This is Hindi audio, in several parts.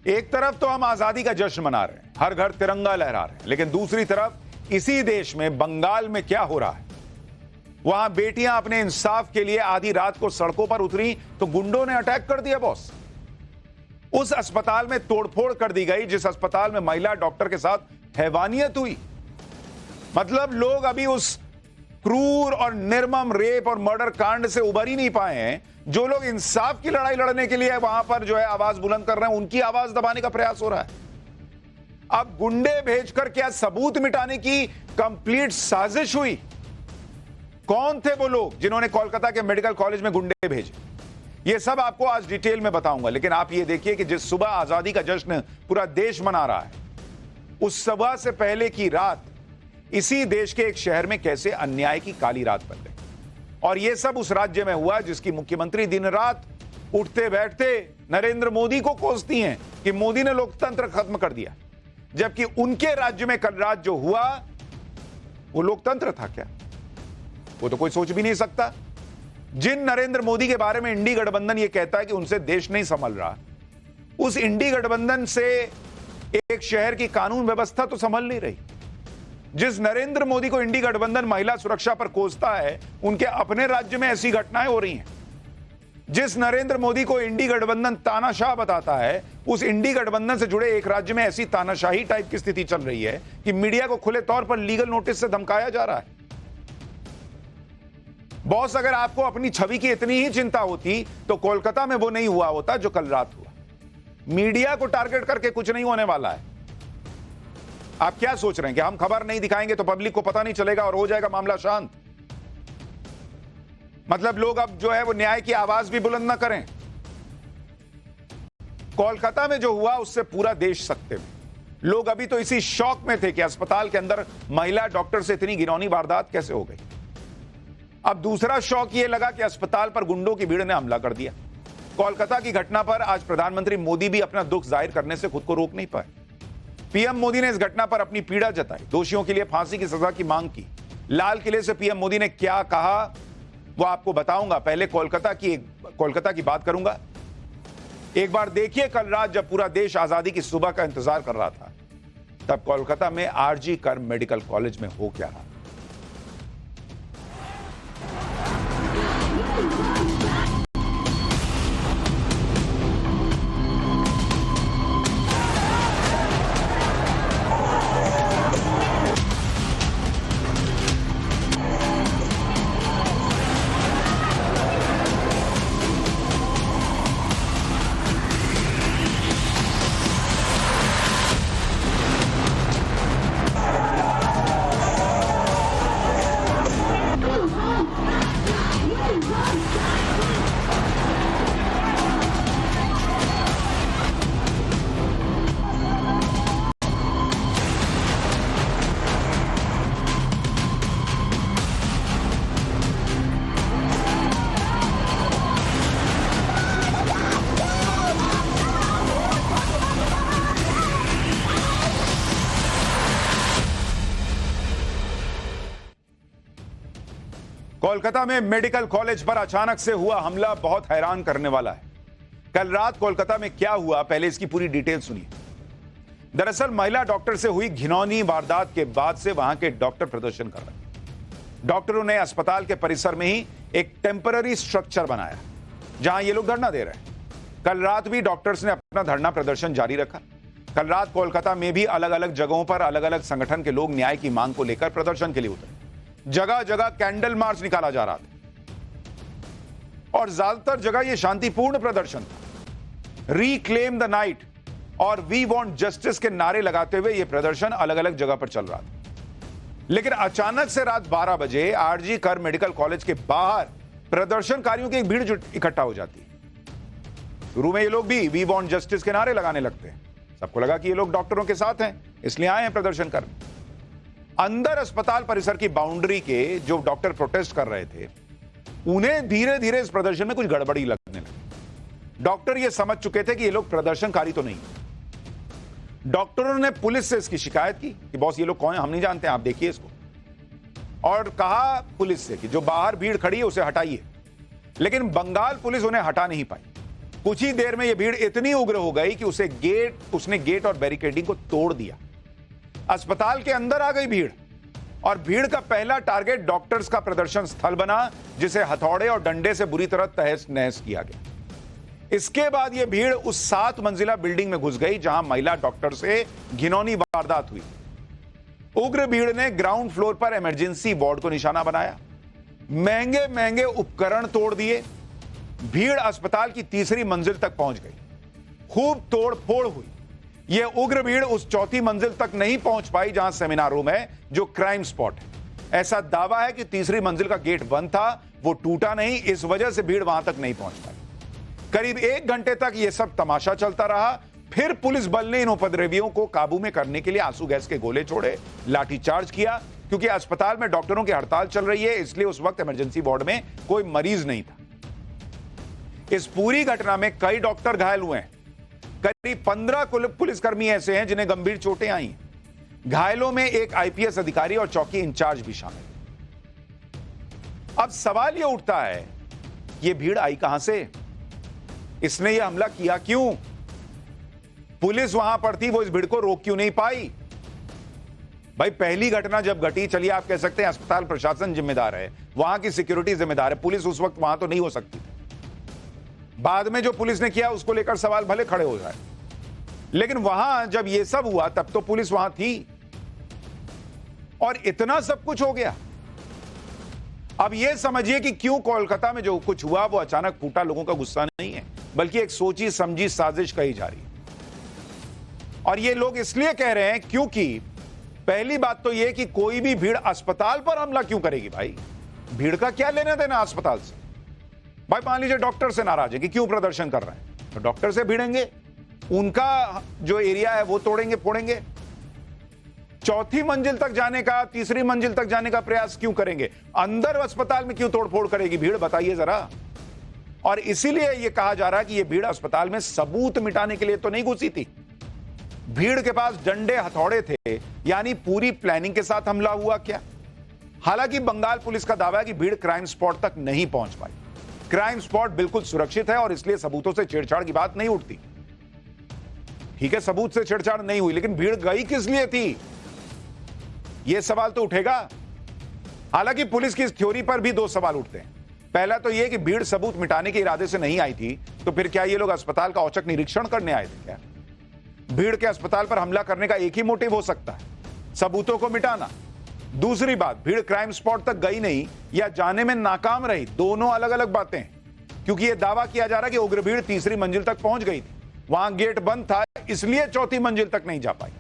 एक तरफ तो हम आजादी का जश्न मना रहे हैं, हर घर तिरंगा लहरा रहे हैं, लेकिन दूसरी तरफ इसी देश में बंगाल में क्या हो रहा है? वहां बेटियां अपने इंसाफ के लिए आधी रात को सड़कों पर उतरी तो गुंडों ने अटैक कर दिया बॉस। उस अस्पताल में तोड़फोड़ कर दी गई जिस अस्पताल में महिला डॉक्टर के साथ हैवानियत हुई। मतलब लोग अभी उस क्रूर और निर्मम रेप और मर्डर कांड से उबर ही नहीं पाए हैं। जो लोग इंसाफ की लड़ाई लड़ने के लिए वहां पर जो है आवाज बुलंद कर रहे हैं, उनकी आवाज दबाने का प्रयास हो रहा है। अब गुंडे भेजकर क्या सबूत मिटाने की कंप्लीट साजिश हुई? कौन थे वो लोग जिन्होंने कोलकाता के मेडिकल कॉलेज में गुंडे भेजे? ये सब आपको आज डिटेल में बताऊंगा, लेकिन आप ये देखिए कि जिस सुबह आजादी का जश्न पूरा देश मना रहा है, उस सुबह से पहले की रात इसी देश के एक शहर में कैसे अन्याय की काली रात पड़ गई। और यह सब उस राज्य में हुआ जिसकी मुख्यमंत्री दिन रात उठते बैठते नरेंद्र मोदी को कोसती हैं कि मोदी ने लोकतंत्र खत्म कर दिया, जबकि उनके राज्य में कल रात जो हुआ वो लोकतंत्र था क्या? वो तो कोई सोच भी नहीं सकता। जिन नरेंद्र मोदी के बारे में इंडी गठबंधन यह कहता है कि उनसे देश नहीं संभल रहा, उस इंडी गठबंधन से एक शहर की कानून व्यवस्था तो संभल नहीं रही। जिस नरेंद्र मोदी को इंडी गठबंधन महिला सुरक्षा पर कोसता है, उनके अपने राज्य में ऐसी घटनाएं हो रही हैं। जिस नरेंद्र मोदी को इंडी गठबंधन तानाशाह बताता है, उस इंडी गठबंधन से जुड़े एक राज्य में ऐसी तानाशाही टाइप की स्थिति चल रही है कि मीडिया को खुले तौर पर लीगल नोटिस से धमकाया जा रहा है। बॉस, अगर आपको अपनी छवि की इतनी ही चिंता होती तो कोलकाता में वो नहीं हुआ होता जो कल रात हुआ। मीडिया को टारगेट करके कुछ नहीं होने वाला है। आप क्या सोच रहे हैं कि हम खबर नहीं दिखाएंगे तो पब्लिक को पता नहीं चलेगा और हो जाएगा मामला शांत? मतलब लोग अब जो है वो न्याय की आवाज भी बुलंद ना करें। कोलकाता में जो हुआ उससे पूरा देश सकते में। लोग अभी तो इसी शौक में थे कि अस्पताल के अंदर महिला डॉक्टर से इतनी घिनौनी वारदात कैसे हो गई। अब दूसरा शौक यह लगा कि अस्पताल पर गुंडों की भीड़ ने हमला कर दिया। कोलकाता की घटना पर आज प्रधानमंत्री मोदी भी अपना दुख जाहिर करने से खुद को रोक नहीं पाए। पीएम मोदी ने इस घटना पर अपनी पीड़ा जताई, दोषियों के लिए फांसी की सजा की मांग की। लाल किले से पीएम मोदी ने क्या कहा वो आपको बताऊंगा। पहले कोलकाता की बात करूंगा। एक बार देखिए, कल रात जब पूरा देश आजादी की सुबह का इंतजार कर रहा था, तब कोलकाता में आरजी कर मेडिकल कॉलेज में हो क्या रहा। कोलकाता में मेडिकल कॉलेज पर अचानक से हुआ हमला बहुत हैरान करने वाला है। कल रात कोलकाता में क्या हुआ, पहले इसकी पूरी डिटेल सुनिए। दरअसल महिला डॉक्टर से हुई घिनौनी वारदात के बाद से वहां के डॉक्टर प्रदर्शन कर रहे हैं। डॉक्टरों ने अस्पताल के परिसर में ही एक टेम्पररी स्ट्रक्चर बनाया जहां ये लोग धरना दे रहे हैं। कल रात भी डॉक्टर्स ने अपना धरना प्रदर्शन जारी रखा। कल रात कोलकाता में भी अलग अलग जगहों पर अलग अलग संगठन के लोग न्याय की मांग को लेकर प्रदर्शन के लिए उतरे। जगह जगह कैंडल मार्च निकाला जा रहा था और ज्यादातर जगह यह शांतिपूर्ण प्रदर्शन था। रिक्लेम द नाइट और वी वांट जस्टिस के नारे लगाते हुए यह प्रदर्शन अलग अलग जगह पर चल रहा था। लेकिन अचानक से रात 12 बजे आरजी कर मेडिकल कॉलेज के बाहर प्रदर्शनकारियों की एक भीड़ इकट्ठा हो जाती है। शुरू में ये लोग भी वी वांट जस्टिस के नारे लगाने लगते हैं। सबको लगा कि ये लोग डॉक्टरों के साथ हैं, इसलिए आए हैं प्रदर्शन करने। अंदर अस्पताल परिसर की बाउंड्री के जो डॉक्टर प्रोटेस्ट कर रहे थे, उन्हें धीरे धीरे इस प्रदर्शन में कुछ गड़बड़ी लगने लगी। डॉक्टर ये समझ चुके थे कि ये लोग प्रदर्शनकारी तो नहीं। डॉक्टरों ने पुलिस से इसकी शिकायत की कि बॉस ये लोग कौन है, हम नहीं जानते, आप देखिए इसको, और कहा पुलिस से कि जो बाहर भीड़ खड़ी है उसे हटाइए। लेकिन बंगाल पुलिस उन्हें हटा नहीं पाई। कुछ ही देर में यह भीड़ इतनी उग्र हो गई कि उसने गेट और बैरिकेडिंग को तोड़ दिया। अस्पताल के अंदर आ गई भीड़ और भीड़ का पहला टारगेट डॉक्टर्स का प्रदर्शन स्थल बना, जिसे हथौड़े और डंडे से बुरी तरह तहस नहस किया गया। इसके बाद यह भीड़ उस 7 मंजिला बिल्डिंग में घुस गई जहां महिला डॉक्टर से घिनौनी वारदात हुई। उग्र भीड़ ने ग्राउंड फ्लोर पर इमरजेंसी वार्ड को निशाना बनाया, महंगे महंगे उपकरण तोड़ दिए। भीड़ अस्पताल की 3री मंजिल तक पहुंच गई, खूब तोड़ फोड़ हुई। यह उग्र भीड़ उस 4थी मंजिल तक नहीं पहुंच पाई जहां सेमिनार रूम है, जो क्राइम स्पॉट है। ऐसा दावा है कि 3री मंजिल का गेट बंद था, वो टूटा नहीं, इस वजह से भीड़ वहां तक नहीं पहुंच पाई। करीब 1 घंटे तक यह सब तमाशा चलता रहा। फिर पुलिस बल ने इन उपद्रवियों को काबू में करने के लिए आंसू गैस के गोले छोड़े, लाठीचार्ज किया। क्योंकि अस्पताल में डॉक्टरों की हड़ताल चल रही है, इसलिए उस वक्त इमरजेंसी वार्ड में कोई मरीज नहीं था। इस पूरी घटना में कई डॉक्टर घायल हुए हैं। करीब 15 पुलिसकर्मी ऐसे हैं जिन्हें गंभीर चोटें आई हैं। घायलों में एक आईपीएस अधिकारी और चौकी इंचार्ज भी शामिल। अब सवाल यह उठता है, यह भीड़ आई कहां से? इसने यह हमला किया क्यों? पुलिस वहां पर थी, वो इस भीड़ को रोक क्यों नहीं पाई? भाई, पहली घटना जब घटी, चलिए आप कह सकते हैं अस्पताल प्रशासन जिम्मेदार है, वहां की सिक्योरिटी जिम्मेदार है, पुलिस उस वक्त वहां तो नहीं हो सकती। बाद में जो पुलिस ने किया उसको लेकर सवाल भले खड़े हो जाए, लेकिन वहां जब यह सब हुआ तब तो पुलिस वहां थी और इतना सब कुछ हो गया। अब यह समझिए कि क्यों कोलकाता में जो कुछ हुआ वो अचानक फूटा लोगों का गुस्सा नहीं है, बल्कि एक सोची समझी साजिश कही जा रही है। और ये लोग इसलिए कह रहे हैं क्योंकि पहली बात तो यह कि कोई भी भीड़ अस्पताल पर हमला क्यों करेगी? भाई, भीड़ का क्या लेना देना अस्पताल से? भाई, मान लीजिए डॉक्टर से नाराज है कि क्यों प्रदर्शन कर रहे हैं, तो डॉक्टर से भिड़ेंगे, उनका जो एरिया है वो तोड़ेंगे फोड़ेंगे। 4थी मंजिल तक जाने का, 3री मंजिल तक जाने का प्रयास क्यों करेंगे? अंदर अस्पताल में क्यों तोड़फोड़ करेगी भीड़, बताइए जरा। और इसीलिए यह कहा जा रहा है कि यह भीड़ अस्पताल में सबूत मिटाने के लिए तो नहीं घुसी थी। भीड़ के पास डंडे हथौड़े थे, यानी पूरी प्लानिंग के साथ हमला हुआ क्या? हालांकि बंगाल पुलिस का दावा है कि भीड़ क्राइम स्पॉट तक नहीं पहुंच पाई। क्राइम स्पॉट बिल्कुल सुरक्षित है और इसलिए सबूतों से छेड़छाड़ की बात नहीं उठती। ठीक है, सबूत से छेड़छाड़ नहीं हुई, लेकिन भीड़ गई किस लिए थी, यह सवाल तो उठेगा। हालांकि पुलिस की इस थ्योरी पर भी 2 सवाल उठते हैं। पहला तो यह कि भीड़ सबूत मिटाने के इरादे से नहीं आई थी, तो फिर क्या ये लोग अस्पताल का औचक निरीक्षण करने आए थे क्या? भीड़ के अस्पताल पर हमला करने का एक ही मोटिव हो सकता है, सबूतों को मिटाना। दूसरी बात, भीड़ क्राइम स्पॉट तक गई नहीं या जाने में नाकाम रही, दोनों अलग अलग बातें हैं। क्योंकि यह दावा किया जा रहा है कि उग्र भीड़ 3री मंजिल तक पहुंच गई थी, वहां गेट बंद था, इसलिए 4थी मंजिल तक नहीं जा पाई।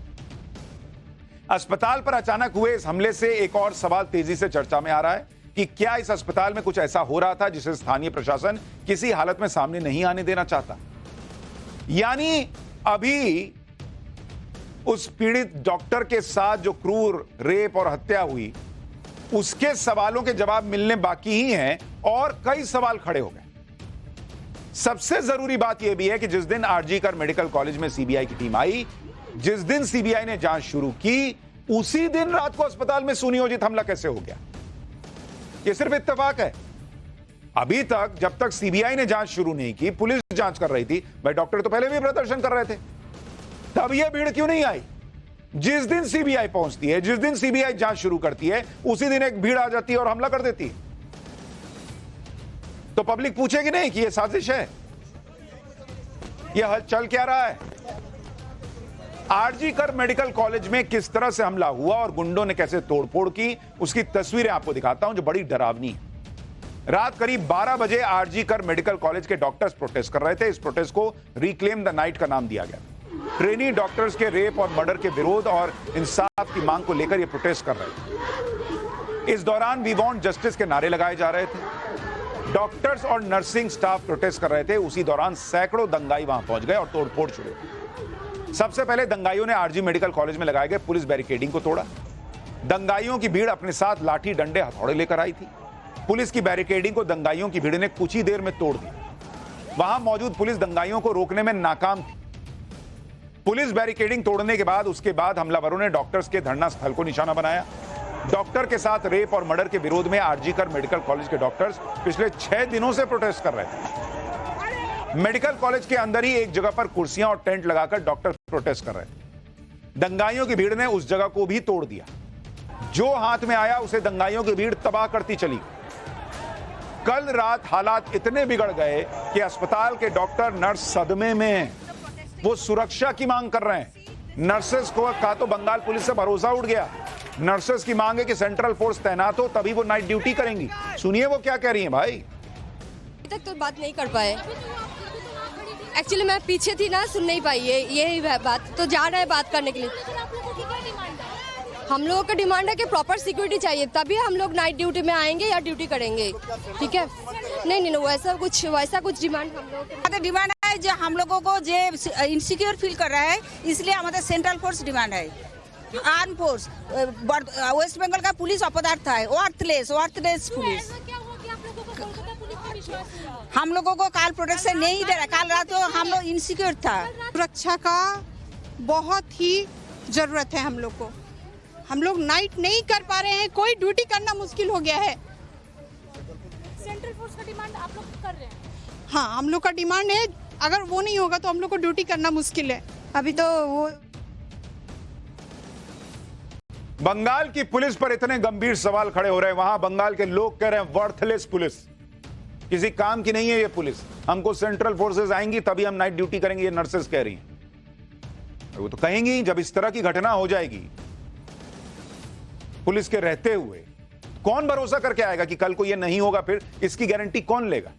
अस्पताल पर अचानक हुए इस हमले से एक और सवाल तेजी से चर्चा में आ रहा है कि क्या इस अस्पताल में कुछ ऐसा हो रहा था जिसे स्थानीय प्रशासन किसी हालत में सामने नहीं आने देना चाहता? यानी अभी उस पीड़ित डॉक्टर के साथ जो क्रूर रेप और हत्या हुई, उसके सवालों के जवाब मिलने बाकी ही हैं और कई सवाल खड़े हो गए। सबसे जरूरी बात यह भी है कि जिस दिन आरजी कर मेडिकल कॉलेज में सीबीआई की टीम आई, जिस दिन सीबीआई ने जांच शुरू की, उसी दिन रात को अस्पताल में सुनियोजित हमला कैसे हो गया? यह सिर्फ इत्तेफाक है। अभी तक जब तक सीबीआई ने जांच शुरू नहीं की, पुलिस जांच कर रही थी। भाई, डॉक्टर तो पहले भी प्रदर्शन कर रहे थे, तब यह भीड़ क्यों नहीं आई? जिस दिन सीबीआई पहुंचती है, जिस दिन सीबीआई जांच शुरू करती है, उसी दिन एक भीड़ आ जाती है और हमला कर देती है। तो पब्लिक पूछेगी नहीं कि यह साजिश है, यह चल क्या रहा है? आरजी कर मेडिकल कॉलेज में किस तरह से हमला हुआ और गुंडों ने कैसे तोड़फोड़ की, उसकी तस्वीरें आपको दिखाता हूं जो बड़ी डरावनी है। रात करीब 12 बजे आरजी कर मेडिकल कॉलेज के डॉक्टर्स प्रोटेस्ट कर रहे थे। इस प्रोटेस्ट को रिक्लेम द नाइट का नाम दिया गया। ट्रेनी डॉक्टर्स के रेप और मर्डर के विरोध और इंसाफ की मांग को लेकर यह प्रोटेस्ट कर रहे थे। इस दौरान वी वांट जस्टिस के नारे लगाए जा रहे थे। डॉक्टर्स और नर्सिंग स्टाफ प्रोटेस्ट कर रहे थे। उसी दौरान सैकड़ों दंगाई वहां पहुंच गए और तोड़फोड़ शुरू हुई। सबसे पहले दंगाइयों ने आरजी मेडिकल कॉलेज में लगाए गए पुलिस बैरिकेडिंग को तोड़ा। दंगाइयों की भीड़ अपने साथ लाठी, डंडे, हथौड़े लेकर आई थी। पुलिस की बैरिकेडिंग को दंगाइयों की भीड़ ने कुछ ही देर में तोड़ दिया। वहां मौजूद पुलिस दंगाइयों को रोकने में नाकाम थी। पुलिस बैरिकेडिंग तोड़ने के बाद उसके बाद हमलावरों ने डॉक्टर्स के धरना स्थल को निशाना बनाया। डॉक्टर के साथ रेप और मर्डर के विरोध में आरजी कर मेडिकल कॉलेज के डॉक्टर्स पिछले 6 दिनों से प्रोटेस्ट कर रहे थे। मेडिकल कॉलेज के अंदर ही एक जगह पर कुर्सियां और टेंट लगाकर डॉक्टर प्रोटेस्ट कर रहे थे। दंगाइयों की भीड़ ने उस जगह को भी तोड़ दिया। जो हाथ में आया उसे दंगाइयों की भीड़ तबाह करती चली। कल रात हालात इतने बिगड़ गए कि अस्पताल के डॉक्टर नर्स सदमे में हैं। वो सुरक्षा की मांग कर रहे हैं। नर्सेस को का तो बंगाल पुलिस से भरोसा उठ गया। नर्सेस की मांग है कि सेंट्रल फोर्स तैनात हो, तभी वो नाइट ड्यूटी करेंगी। सुनिए वो क्या कह रही हैं भाई। अभी तक तो बात नहीं कर पाए। एक्चुअली मैं पीछे थी ना, सुन नहीं पाई ये बात। तो जा रहे हैं बात करने के लिए। हम लोगों का डिमांड है कि प्रॉपर सिक्योरिटी चाहिए, तभी हम लोग नाइट ड्यूटी में आएंगे या ड्यूटी करेंगे। ठीक है, नहीं वैसा कुछ डिमांड हम लोग का डिमांड है। जो हम लोगों को जो इनसिक्योर फील कर रहा है, इसलिए हमारे सेंट्रल फोर्स डिमांड है। आर्म फोर्स वेस्ट बंगाल का पुलिस अपदार्थ है, वर्थलेस पुलिस। हम लोगों को काल प्रोटेक्शन नहीं दे रहा। काल रात को हम लोग इनसिक्योर था। सुरक्षा का बहुत ही जरूरत है हम लोग को। हम लोग नाइट नहीं कर पा रहे हैं, कोई ड्यूटी करना मुश्किल हो गया है। सेंट्रल फोर्स का डिमांड आप लोग कर रहे हैं? हाँ, हम लोग का डिमांड है। अगर वो नहीं होगा तो हम लोग को ड्यूटी करना मुश्किल है। अभी तो वो बंगाल की पुलिस पर इतने गंभीर सवाल खड़े हो रहे हैं। वहां बंगाल के लोग कह रहे हैं वर्थलेस पुलिस, किसी काम की नहीं है ये पुलिस। हमको सेंट्रल फोर्सेस आएंगी तभी हम नाइट ड्यूटी करेंगे, ये नर्सेस कह रही हैं। वो तो कहेंगी जब इस तरह की घटना हो जाएगी पुलिस के रहते हुए। कौन भरोसा करके आएगा कि कल को ये नहीं होगा? फिर इसकी गारंटी कौन लेगा?